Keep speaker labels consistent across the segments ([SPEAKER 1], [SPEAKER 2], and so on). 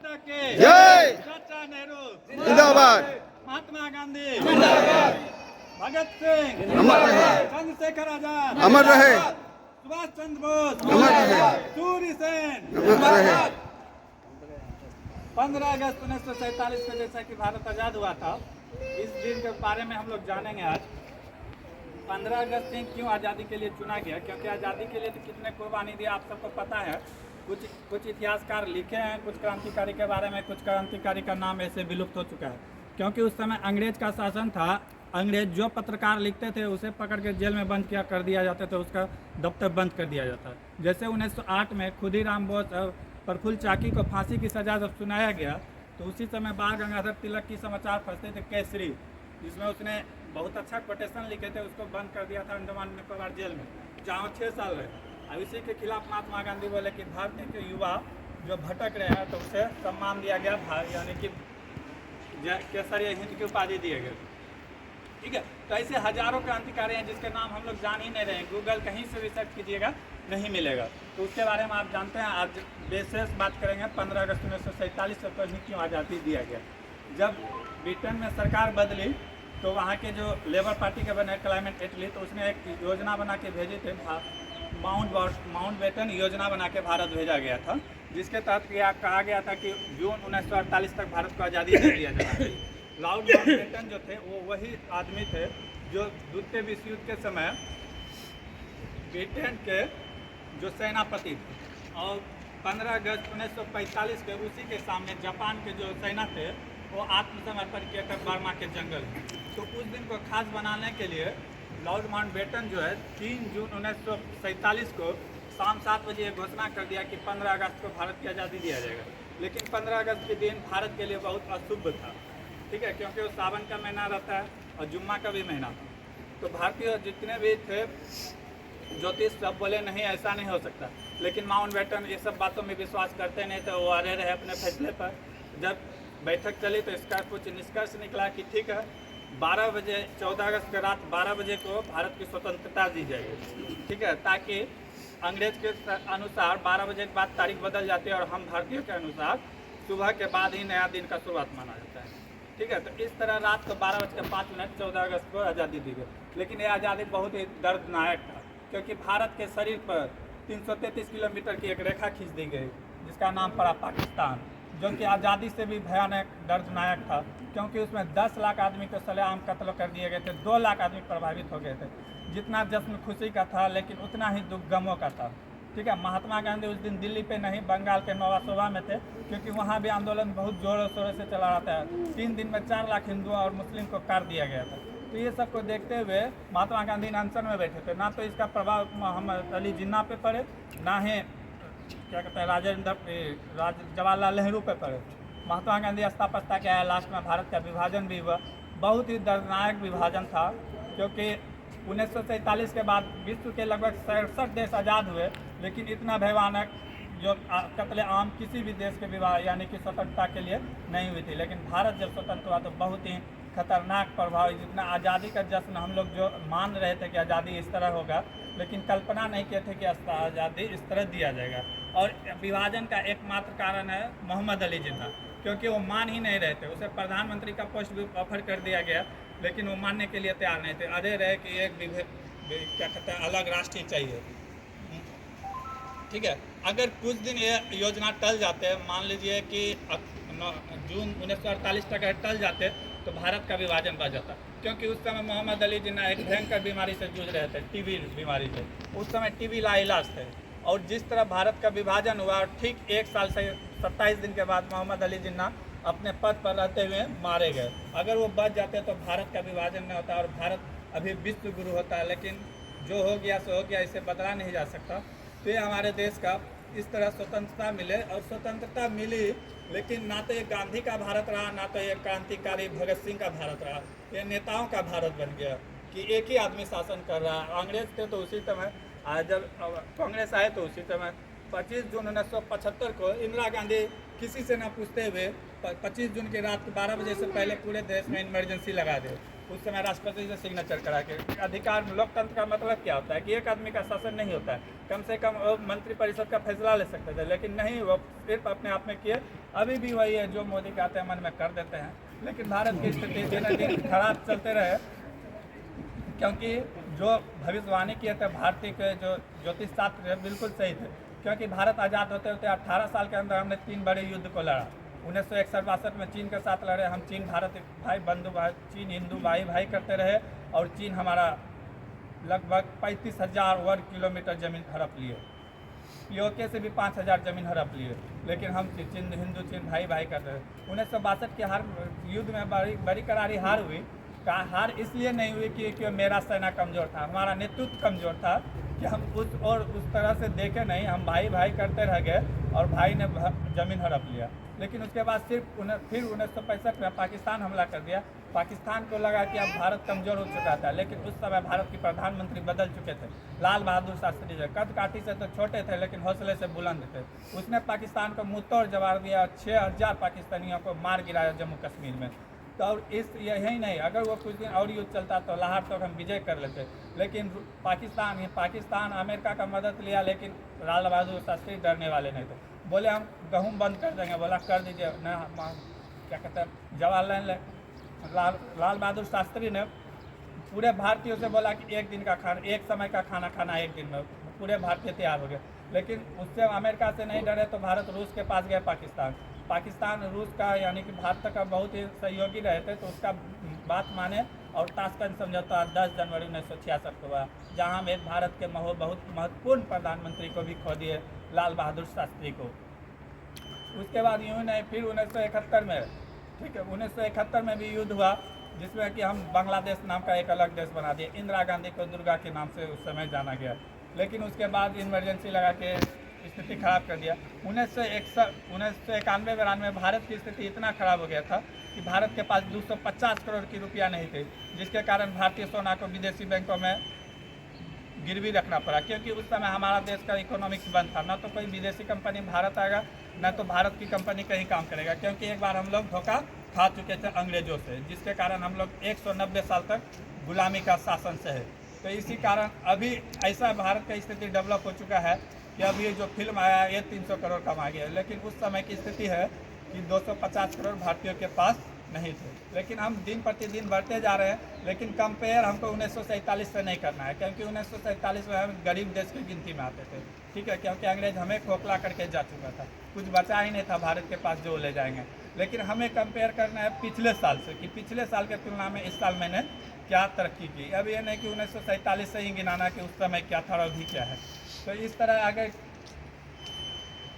[SPEAKER 1] माता के
[SPEAKER 2] जय।
[SPEAKER 1] चाचा नेहरू
[SPEAKER 2] जिंदाबाद।
[SPEAKER 1] महात्मा गांधी जिंदाबाद, भगत सिंह
[SPEAKER 2] अमर रहे।
[SPEAKER 1] चंद्रशेखर आजाद
[SPEAKER 2] अमर रहे।
[SPEAKER 1] सुभाष चंद्र बोस
[SPEAKER 2] अमर रहे।
[SPEAKER 1] सूर्य सेन
[SPEAKER 2] अमर रहे।
[SPEAKER 1] 15 अगस्त 1947 को जैसा कि भारत आज़ाद हुआ था, इस दिन के बारे में हम लोग जानेंगे आज। 15 अगस्त दिन क्यों आज़ादी के लिए चुना गया, क्योंकि आज़ादी के लिए तो कितने कुर्बानी दी आप सबको पता है। कुछ इतिहासकार लिखे हैं कुछ क्रांतिकारी के बारे में, कुछ क्रांतिकारी का नाम ऐसे विलुप्त हो चुका है, क्योंकि उस समय अंग्रेज का शासन था। अंग्रेज जो पत्रकार लिखते थे उसे पकड़ के जेल में बंद कर दिया जाता था, उसका दफ्तर बंद कर दिया जाता। जैसे 1908 में खुदीराम बोस और प्रफुल्ल चाकी को फांसी की सजा जब सुनाया गया, तो उसी समय बाल गंगाधर तिलक की समाचार फंसते थे केसरी, जिसमें उसने बहुत अच्छा कोटेशन लिखे थे, उसको बंद कर दिया था अंडमान निकोबार जेल में, जहाँ 6 साल रहे। अब इसी के खिलाफ महात्मा गांधी बोले कि भारतीय के युवा जो भटक रहे हैं तो उसे सम्मान दिया गया, यानी कि केसरी हिंद की उपाधि दिए गए। ठीक है, तो ऐसे हजारों क्रांतिकारी हैं जिसके नाम हम लोग जान ही नहीं रहे हैं, गूगल कहीं से भी सर्च कीजिएगा नहीं मिलेगा। तो उसके बारे में आप जानते हैं। आज विशेष बात करेंगे 15 अगस्त 1947 से पहले क्यों आज़ादी दिया गया। जब ब्रिटेन में सरकार बदली तो वहाँ के जो लेबर पार्टी के बने क्लाइमेट एटली, तो उसने एक योजना बना के भेजे थे, माउंट बेटन योजना बना के भारत भेजा गया था, जिसके तहत कहा गया था कि जून 1948 तक भारत को आज़ादी दे दिया जाए। लॉर्ड माउंटबेटन जो थे वो वही आदमी थे जो द्वितीय विश्व युद्ध के समय ब्रिटेन के जो सेनापति थे, और 15 अगस्त 1945 के उसी के सामने जापान के जो सेना थे वो आत्मसमर्पण किया था बर्मा के जंगल में। तो उस दिन को खास बनाने के लिए लॉर्ड माउंटबेटन जो है 3 जून 1947 को शाम 7 बजे घोषणा कर दिया कि 15 अगस्त को भारत की आज़ादी दिया जाएगा। लेकिन 15 अगस्त के दिन भारत के लिए बहुत अशुभ था, ठीक है, क्योंकि वो सावन का महीना रहता है और जुम्मा का भी महीना था। तो भारतीय जितने भी थे ज्योतिष सब बोले नहीं ऐसा नहीं हो सकता, लेकिन माउंटबेटन ये सब बातों में विश्वास करते नहीं थे, वो अड़े रहे अपने फैसले पर। जब बैठक चली तो इसका कुछ निष्कर्ष निकला कि ठीक है 12 बजे 14 अगस्त के रात 12 बजे को भारत की स्वतंत्रता दी जाएगी, ठीक है, ताकि अंग्रेज के अनुसार 12 बजे के बाद तारीख बदल जाती है और हम भारतीयों के अनुसार सुबह के बाद ही नया दिन का शुरुआत माना जाता है। ठीक है, तो इस तरह रात को 12:05 14 अगस्त को आज़ादी दी गई। लेकिन ये आज़ादी बहुत ही दर्दनायक था, क्योंकि भारत के शरीर पर 333 किलोमीटर की एक रेखा खींच दी गई, जिसका नाम पड़ा पाकिस्तान, जो कि आज़ादी से भी भयानक दर्दनायक था, क्योंकि उसमें 10 लाख आदमी को सरेआम कत्ल कर दिए गए थे, 2 लाख आदमी प्रभावित हो गए थे। जितना जश्न खुशी का था लेकिन उतना ही दुख गमों का था। ठीक है, महात्मा गांधी उस दिन दिल्ली पे नहीं बंगाल के नवासोबा में थे, क्योंकि वहाँ भी आंदोलन बहुत जोरों शोरों से चला रहा था। 3 दिन में 4 लाख हिंदुओं और मुस्लिम को काट दिया गया था। तो ये सब को देखते हुए महात्मा गांधी अनशन में बैठे थे। ना तो इसका प्रभाव मोहम्मद अली जिन्ना पे पड़े, ना ही क्या कहते हैं जवाहरलाल नेहरू पे पड़े। महात्मा गांधी अस्ता के आया, लास्ट में भारत का विभाजन भी हुआ। बहुत ही दर्दनायक विभाजन था, क्योंकि 1947 के बाद विश्व के लगभग 67 देश आज़ाद हुए, लेकिन इतना भयानक जो कत्ले आम किसी भी देश के विवाह यानी कि स्वतंत्रता के लिए नहीं हुई थी। लेकिन भारत जब स्वतंत्र हुआ तो बहुत ही खतरनाक प्रभाव, जितना आज़ादी का जश्न हम लोग जो मान रहे थे कि आज़ादी इस तरह होगा, लेकिन कल्पना नहीं किए थे कि आज़ादी इस तरह दिया जाएगा। और विभाजन का एकमात्र कारण है मोहम्मद अली जिन्ना, क्योंकि वो मान ही नहीं रहे थे। उसे प्रधानमंत्री का पोस्ट भी ऑफर कर दिया गया, लेकिन वो मानने के लिए तैयार नहीं थे। अरे रहे कि एक क्या कहते हैं अलग राष्ट्र ही चाहिए। ठीक है, अगर कुछ दिन ये योजना टल जाते, मान लीजिए कि जून 1948 तक टल जाते तो भारत का विभाजन बढ़ जाता, क्योंकि उस समय मोहम्मद अली जिन्ना एक भयंकर बीमारी से जूझ रहे थे, टीबी बीमारी से। उस समय टीबी लाइलाज थे, और जिस तरह भारत का विभाजन हुआ और ठीक 1 साल से 27 दिन के बाद मोहम्मद अली जिन्ना अपने पद पर रहते हुए मारे गए। अगर वो बच जाते तो भारत का विभाजन न होता और भारत अभी विश्व गुरु होता है। लेकिन जो हो गया सो हो गया, इसे बदला नहीं जा सकता। तो ये हमारे देश का इस तरह स्वतंत्रता मिले, और स्वतंत्रता मिली, लेकिन ना तो ये गांधी का भारत रहा, ना तो ये क्रांतिकारी भगत सिंह का भारत रहा। ये नेताओं का भारत बन गया कि एक ही आदमी शासन कर रहा है। अंग्रेज थे तो उसी समय, जब कांग्रेस आए तो उसी समय 25 जून 1975 को इंदिरा गांधी किसी से ना पूछते हुए 25 जून की रात 12 बजे से पहले पूरे देश में इमरजेंसी लगा दे। उस समय राष्ट्रपति से सिग्नेचर करा के। अधिकार लोकतंत्र का मतलब क्या होता है कि एक आदमी का शासन नहीं होता है, कम से कम वो मंत्रिपरिषद का फैसला ले सकते थे, लेकिन नहीं, वो सिर्फ अपने आप में किए। अभी भी वही है, जो मोदी कहते हैं मन में कर देते हैं। लेकिन भारत की स्थिति दिन दिन खराब चलते रहे, क्योंकि जो भविष्यवाणी किए थे भारतीय के जो ज्योतिष शास्त्र है बिल्कुल सही थे। क्योंकि भारत आज़ाद होते होते 18 साल के अंदर हमने 3 बड़े युद्ध को लड़ा। 1961-62 में चीन के साथ लड़े हम, चीन भारत भाई बंधु भाई, चीन हिंदू भाई भाई करते रहे, और चीन हमारा लगभग 35,000 वर्ग किलोमीटर ज़मीन हड़प लिए। पीओके से भी 5,000 ज़मीन हड़प लिए, लेकिन हम चीन हिंदू चीन भाई भाई करते रहे। 1962 के हार युद्ध में बड़ी करारी हार हुई। हार इसलिए नहीं हुई कि मेरा सेना कमज़ोर था, हमारा नेतृत्व कमज़ोर था, कि हम उस तरह से देखे नहीं, हम भाई भाई करते रह गए और भाई ने ज़मीन हड़प लिया। लेकिन उसके बाद फिर 1965 में पाकिस्तान हमला कर दिया। पाकिस्तान को लगा कि अब भारत कमज़ोर हो चुका था, लेकिन उस समय भारत के प्रधानमंत्री बदल चुके थे। लाल बहादुर शास्त्री जी कद काठी से तो छोटे थे, लेकिन हौसले से बुलंद थे। उसने पाकिस्तान को मुँह तोड़ जवाब दिया, 6,000 पाकिस्तानियों को मार गिराया जम्मू कश्मीर में। तो और यही नहीं, अगर वो कुछ दिन और युद्ध चलता तो लाहौर तक हम विजय कर लेते। लेकिन पाकिस्तान अमेरिका का मदद लिया, लेकिन लाल बहादुर शास्त्री डरने वाले नहीं थे। बोले हम गेहूँ बंद कर देंगे, बोला कर दीजिए ना, क्या कहते हैं, लाल बहादुर शास्त्री ने पूरे भारतीयों से बोला कि एक दिन का खाना, एक समय का खाना खाना एक दिन में, पूरे भारतीय तैयार हो गए। लेकिन उससे अमेरिका से नहीं डरे तो भारत रूस के पास गया। पाकिस्तान रूस का यानी कि भारत का बहुत ही सहयोगी रहे थे, तो उसका बात माने और ताशकंद समझौता 10 जनवरी 1966 को हुआ, जहाँ में भारत के बहुत महत्वपूर्ण प्रधानमंत्री को भी खो दिए, लाल बहादुर शास्त्री को। उसके बाद यूँ नहीं, फिर 1971 में, ठीक है, 1971 में भी युद्ध हुआ, जिसमें कि हम बांग्लादेश नाम का एक अलग देश बना दिए। इंदिरा गांधी को दुर्गा के नाम से उस समय जाना गया, लेकिन उसके बाद इमरजेंसी लगा के स्थिति खराब कर दिया। 1991-92 भारत की स्थिति इतना खराब हो गया था कि भारत के पास 250 करोड़ की रुपया नहीं थे, जिसके कारण भारतीय सोना को विदेशी बैंकों में गिरवी रखना पड़ा। क्योंकि उस समय हमारा देश का इकोनॉमिक्स बंद था, न तो कोई विदेशी कंपनी भारत आएगा, न तो भारत की कंपनी कहीं काम करेगा। क्योंकि एक बार हम लोग धोखा खा चुके थे अंग्रेजों से, जिसके कारण हम लोग 190 साल तक गुलामी का शासन से है। तो इसी कारण अभी ऐसा भारत का स्थिति डेवलप हो चुका है कि अब ये जो फिल्म आया ये 300 करोड़ कमा गया। लेकिन उस समय की स्थिति है कि 250 करोड़ भारतीयों के पास नहीं थे। लेकिन हम दिन प्रतिदिन बढ़ते जा रहे हैं, लेकिन कंपेयर हमको 1947 से नहीं करना है, क्योंकि 1947 में हम गरीब देश की गिनती में आते थे, ठीक है, क्योंकि अंग्रेज हमें खोखला करके जा चुका था, कुछ बचा ही नहीं था भारत के पास जो ले जाएंगे। लेकिन हमें कंपेयर करना है पिछले साल से, कि पिछले साल के तुलना में इस साल मैंने क्या तरक्की की। अब ये नहीं कि 1947 से ही गिनाना कि उस समय क्या था और अभी क्या है। तो इस तरह अगर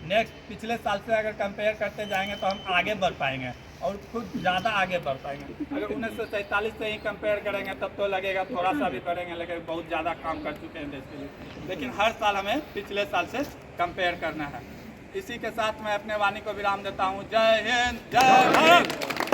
[SPEAKER 1] नेक्स्ट पिछले साल से अगर कंपेयर करते जाएंगे तो हम आगे बढ़ पाएंगे और खुद ज़्यादा आगे बढ़ पाएंगे। अगर 1947 से ही कंपेयर करेंगे तब तो लगेगा थोड़ा सा भी करेंगे, लेकिन बहुत ज़्यादा काम कर चुके हैं देश के लिए। लेकिन हर साल हमें पिछले साल से कंपेयर करना है। इसी के साथ मैं अपने वाणी को विराम देता हूँ। जय हिंद, जय भारत।